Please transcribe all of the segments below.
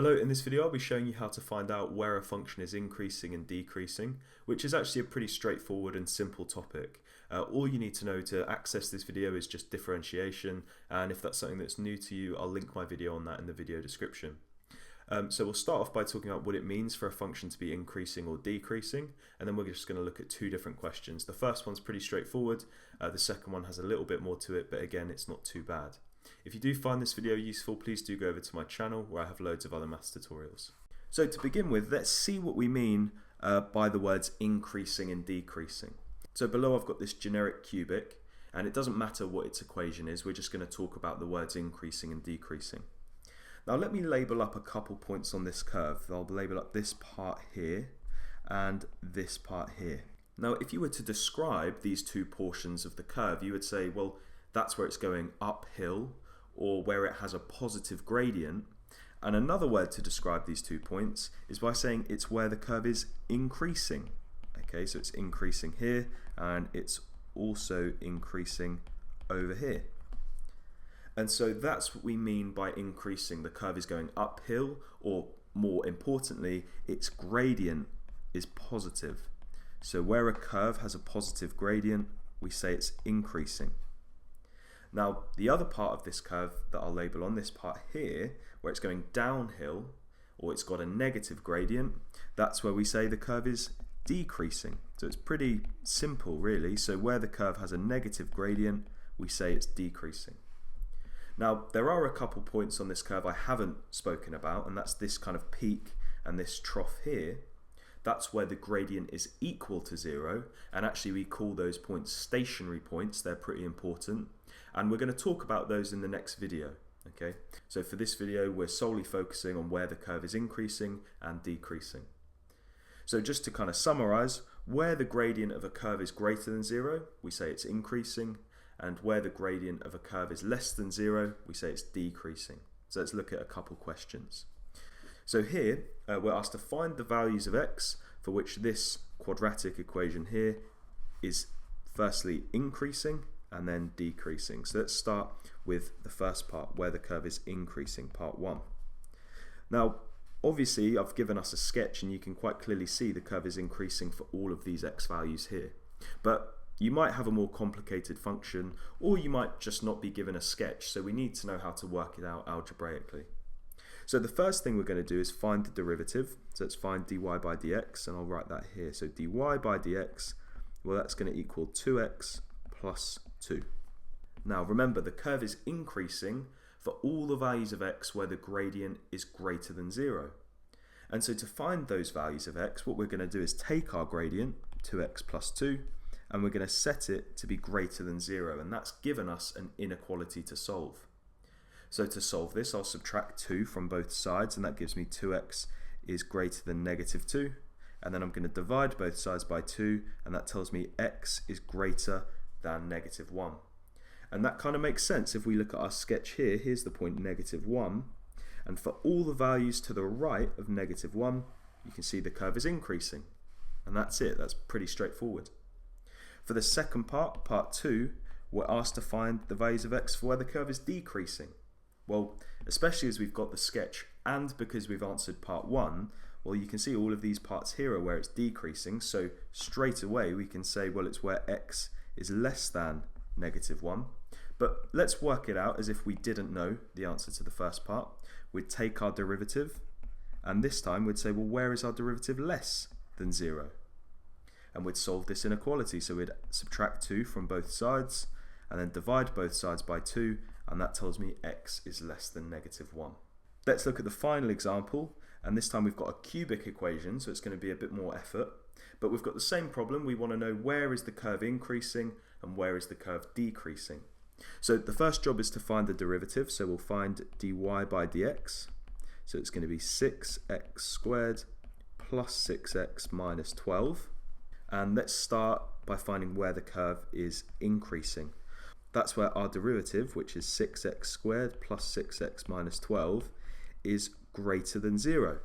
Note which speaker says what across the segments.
Speaker 1: Hello, in this video I'll be showing you how to find out where a function is increasing and decreasing, which is actually a pretty straightforward and simple topic. All you need to know to access this video is just differentiation, and if that's something that's new to you, I'll link my video on that in the video description. So we'll start off by talking about what it means for a function to be increasing or decreasing, and then we're just going to look at two different questions. The first one's pretty straightforward, the second one has a little bit more to it, but again it's not too bad. If you do find this video useful, please do go over to my channel where I have loads of other maths tutorials. So to begin with, let's see what we mean by the words increasing and decreasing. So below I've got this generic cubic, and it doesn't matter what its equation is, we're just going to talk about the words increasing and decreasing. Now let me label up a couple points on this curve. I'll label up this part here and this part here. Now if you were to describe these two portions of the curve, you would say, well, that's where it's going uphill, or where it has a positive gradient. And another word to describe these 2 points is by saying it's where the curve is increasing. Okay, so it's increasing here, and it's also increasing over here. And so that's what we mean by increasing. The curve is going uphill, or more importantly, its gradient is positive. So where a curve has a positive gradient, we say it's increasing. Now, the other part of this curve that I'll label on this part here, where it's going downhill, or it's got a negative gradient, that's where we say the curve is decreasing. So it's pretty simple, really. So where the curve has a negative gradient, we say it's decreasing. Now, there are a couple points on this curve I haven't spoken about, and that's this kind of peak and this trough here. That's where the gradient is equal to 0, and actually we call those points stationary points. They're pretty important, and we're going to talk about those in the next video. Okay, so for this video we're solely focusing on where the curve is increasing and decreasing. So just to kind of summarize, where the gradient of a curve is greater than 0, we say it's increasing, and where the gradient of a curve is less than 0, we say it's decreasing. So let's look at a couple questions. So here we're asked to find the values of x for which this quadratic equation here is firstly increasing and then decreasing. So let's start with the first part, where the curve is increasing, part 1. Now obviously I've given us a sketch, and you can quite clearly see the curve is increasing for all of these x values here. But you might have a more complicated function, or you might just not be given a sketch, so we need to know how to work it out algebraically. So the first thing we're going to do is find the derivative. So let's find dy by dx, and I'll write that here. So dy by dx, well, that's going to equal 2x plus 2. Now remember, the curve is increasing for all the values of x where the gradient is greater than 0. And so to find those values of x, what we're going to do is take our gradient, 2x plus 2, and we're going to set it to be greater than 0, and that's given us an inequality to solve. So to solve this, I'll subtract 2 from both sides, and that gives me 2x is greater than negative 2. And then I'm going to divide both sides by 2, and that tells me x is greater than negative 1. And that kind of makes sense if we look at our sketch here. Here's the point negative 1. And for all the values to the right of negative 1, you can see the curve is increasing. And that's it. That's pretty straightforward. For the second part, part 2, we're asked to find the values of x for where the curve is decreasing. Well, especially as we've got the sketch and because we've answered part 1, well, you can see all of these parts here are where it's decreasing, so straight away we can say, well, it's where x is less than negative 1. But let's work it out as if we didn't know the answer to the first part. We'd take our derivative, and this time we'd say, well, where is our derivative less than 0? And we'd solve this inequality, so we'd subtract 2 from both sides, and then divide both sides by 2, and that tells me x is less than negative 1. Let's look at the final example, and this time we've got a cubic equation, so it's going to be a bit more effort. But we've got the same problem. We want to know where is the curve increasing and where is the curve decreasing. So the first job is to find the derivative, so we'll find dy by dx. So it's going to be 6x squared plus 6x minus 12. And let's start by finding where the curve is increasing. That's where our derivative, which is 6x squared plus 6x minus 12, is greater than 0.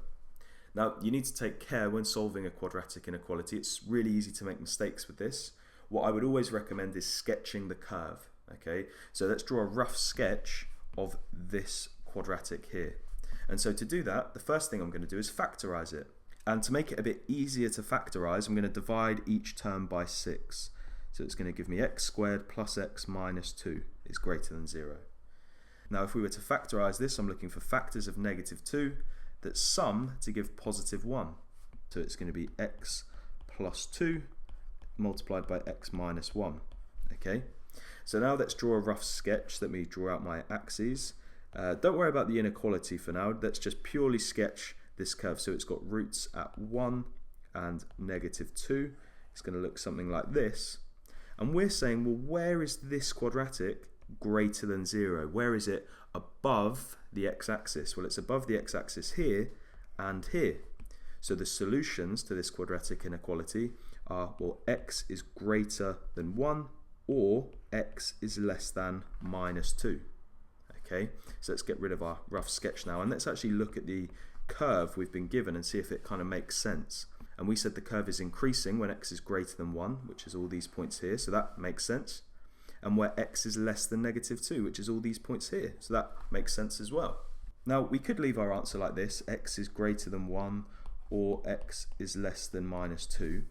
Speaker 1: Now, you need to take care when solving a quadratic inequality. It's really easy to make mistakes with this. What I would always recommend is sketching the curve. Okay, so let's draw a rough sketch of this quadratic here. And so to do that, the first thing I'm going to do is factorize it. And to make it a bit easier to factorize, I'm going to divide each term by 6. So it's going to give me x squared plus x minus 2 is greater than 0. Now if we were to factorize this, I'm looking for factors of negative 2 that sum to give positive 1. So it's going to be x plus 2 multiplied by x minus 1. Okay, so now let's draw a rough sketch. Let me draw out my axes. Don't worry about the inequality for now. Let's just purely sketch this curve. So it's got roots at 1 and negative 2. It's going to look something like this. And we're saying, well, where is this quadratic greater than 0? Where is it above the x-axis? Well, it's above the x-axis here and here. So the solutions to this quadratic inequality are, well, x is greater than 1 or x is less than minus 2. Okay, so let's get rid of our rough sketch now and let's actually look at the curve we've been given and see if it kind of makes sense. And we said the curve is increasing when x is greater than 1, which is all these points here, so that makes sense. And where x is less than negative 2, which is all these points here, so that makes sense as well. Now we could leave our answer like this, x is greater than 1 or x is less than minus 2.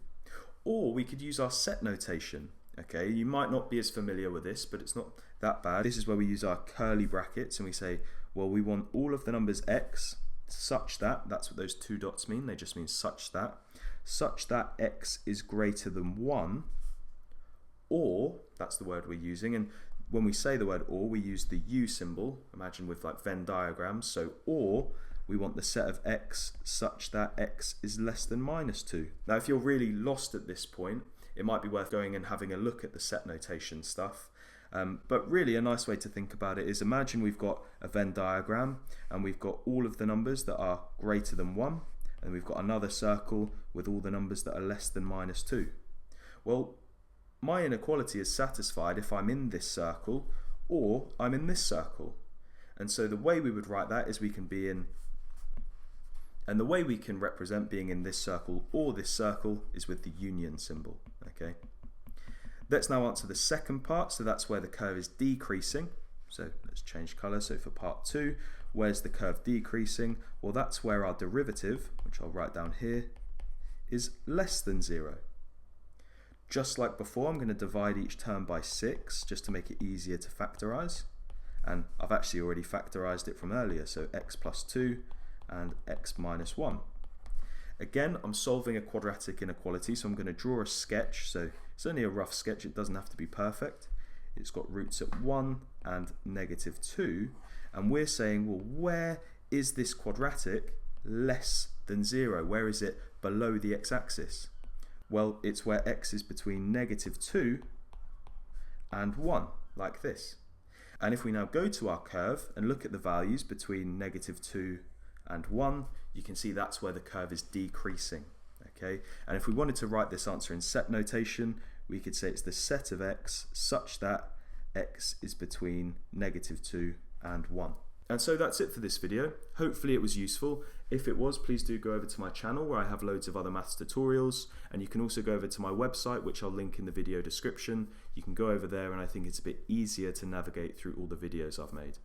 Speaker 1: Or we could use our set notation. Okay, you might not be as familiar with this, but it's not that bad. This is where we use our curly brackets and we say, well, we want all of the numbers x such that, that's what those two dots mean, they just mean such that x is greater than 1, or, that's the word we're using, and when we say the word or, we use the U symbol, imagine with like Venn diagrams, so or, we want the set of x such that x is less than minus 2. Now if you're really lost at this point, it might be worth going and having a look at the set notation stuff. But really a nice way to think about it is imagine we've got a Venn diagram and we've got all of the numbers that are greater than 1 and we've got another circle with all the numbers that are less than minus 2. Well, my inequality is satisfied if I'm in this circle or I'm in this circle. And so the way we would write that is we can be in, and the way we can represent being in this circle or this circle is with the union symbol. Okay. Let's now answer the second part, so that's where the curve is decreasing. So let's change colour. So for part 2, where's the curve decreasing? Well, that's where our derivative, which I'll write down here, is less than 0. Just like before, I'm going to divide each term by 6 just to make it easier to factorise. And I've actually already factorised it from earlier, so x plus 2 and x minus 1. Again, I'm solving a quadratic inequality, so I'm going to draw a sketch. So it's only a rough sketch, it doesn't have to be perfect. It's got roots at 1 and negative 2. And we're saying, well, where is this quadratic less than 0? Where is it below the x-axis? Well, it's where x is between negative 2 and 1, like this. And if we now go to our curve and look at the values between negative 2 and 1, you can see that's where the curve is decreasing. Okay, and if we wanted to write this answer in set notation, we could say it's the set of x such that x is between negative 2 and 1. And so that's it for this video. Hopefully it was useful. If it was, please do go over to my channel where I have loads of other maths tutorials, and you can also go over to my website, which I'll link in the video description. You can go over there and I think it's a bit easier to navigate through all the videos I've made.